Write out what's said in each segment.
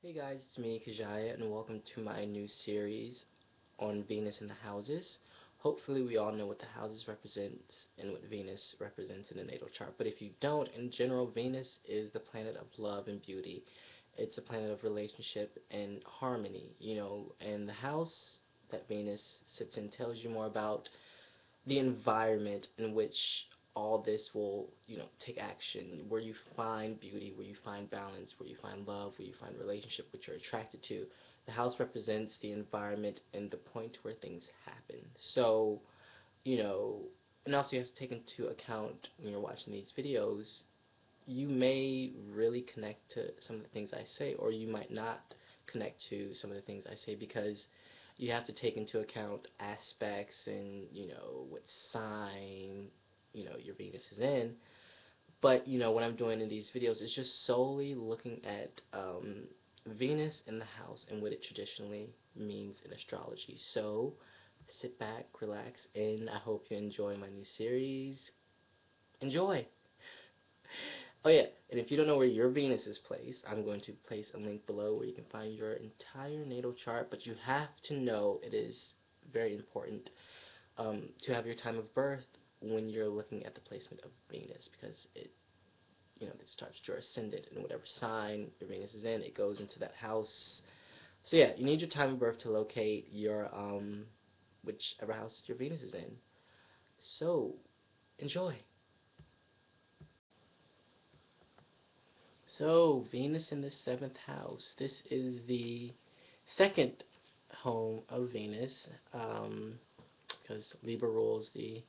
Hey guys, it's me, Kajaya, and welcome to my new series on Venus and the houses. Hopefully we all know what the houses represent and what Venus represents in the natal chart. But if you don't, in general, Venus is the planet of love and beauty. It's a planet of relationship and harmony, and the house that Venus sits in tells you more about the environment in which all this will, take action, where you find beauty, where you find balance, where you find love, where you find relationship, which you're attracted to. The house represents the environment and the point where things happen. So, you know, and also you have to take into account when you're watching these videos, you may really connect to some of the things I say, or you might not connect to some of the things I say because you have to take into account aspects and, what sign, your Venus is in. But, what I'm doing in these videos is just solely looking at Venus in the house and what it traditionally means in astrology. So, sit back, relax, and I hope you enjoy my new series. Enjoy! Oh yeah, and if you don't know where your Venus is placed, I'm going to place a link below where you can find your entire natal chart, but you have to know it is very important to have your time of birth when you're looking at the placement of Venus, because it starts your ascendant, and whatever sign your Venus is in, it goes into that house. So yeah, you need your time of birth to locate your whichever house your Venus is in. So enjoy. So, Venus in the seventh house. This is the second home of Venus, because Libra rules the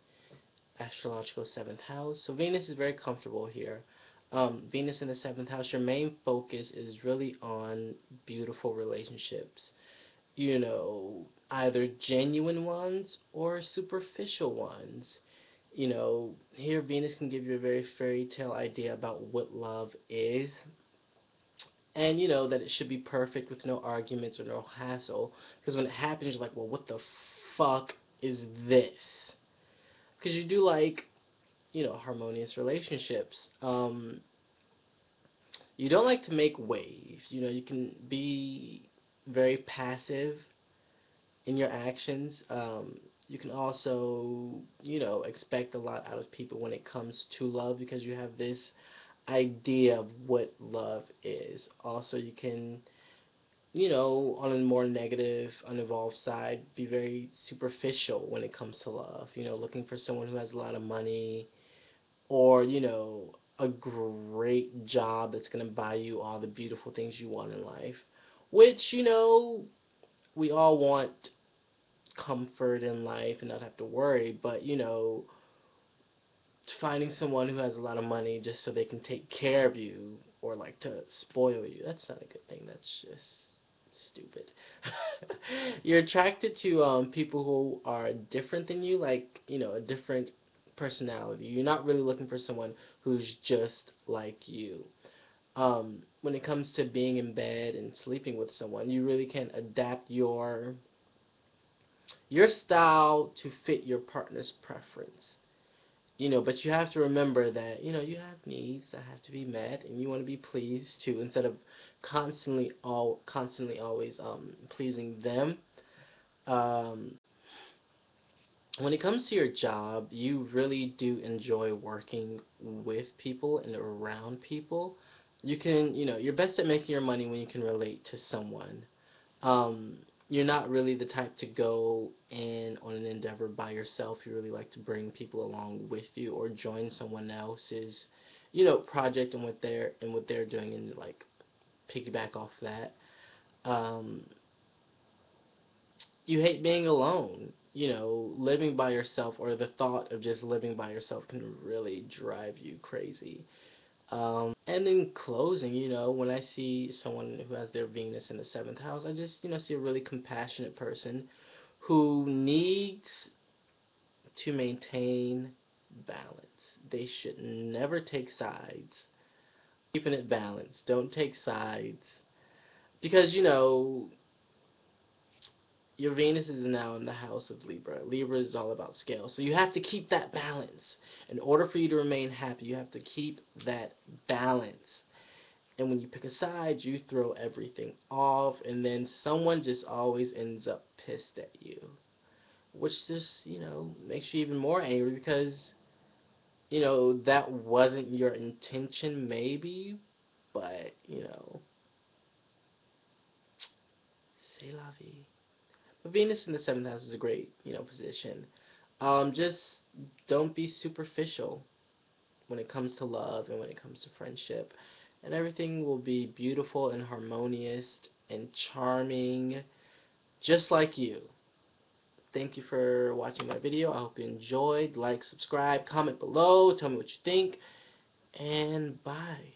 astrological seventh house. So, Venus is very comfortable here. Venus in the seventh house, your main focus is really on beautiful relationships. Either genuine ones or superficial ones. Here Venus can give you a very fairy tale idea about what love is, and that it should be perfect with no arguments or no hassle. Because when it happens, you're like, well, what the fuck is this? Because you do like, harmonious relationships. You don't like to make waves. You can be very passive in your actions. You can also, expect a lot out of people when it comes to love because you have this idea of what love is. Also, you can, on a more negative, uninvolved side, be very superficial when it comes to love. Looking for someone who has a lot of money or, a great job that's going to buy you all the beautiful things you want in life. Which, we all want comfort in life and not have to worry, but, finding someone who has a lot of money just so they can take care of you or like to spoil you, that's not a good thing. That's just stupid. You're attracted to people who are different than you, like, a different personality. You're not really looking for someone who's just like you. When it comes to being in bed and sleeping with someone, you really can adapt your style to fit your partner's preference. But you have to remember that, you have needs that have to be met and you want to be pleased too, instead of constantly always pleasing them. Um, when it comes to your job, you really do enjoy working with people and around people. You can, you're best at making your money when you can relate to someone. Um, you're not really the type to go in on an endeavor by yourself. You really like to bring people along with you or join someone else's, project and what they're doing and like piggyback off that. Um, you hate being alone. Living by yourself or the thought of just living by yourself can really drive you crazy. And in closing, when I see someone who has their Venus in the seventh house, I just, see a really compassionate person who needs to maintain balance. They should never take sides. Keeping it balanced. Don't take sides. Because, your Venus is now in the house of Libra. Libra is all about scale. So you have to keep that balance. In order for you to remain happy, you have to keep that balance. And when you pick a side, you throw everything off, and then someone just always ends up pissed at you. Which just, makes you even more angry because, that wasn't your intention, maybe, but, c'est la vie. But Venus in the 7th house is a great, position. Just don't be superficial when it comes to love and when it comes to friendship. And everything will be beautiful and harmonious and charming, just like you. Thank you for watching my video. I hope you enjoyed. Like, subscribe, comment below, tell me what you think, and bye.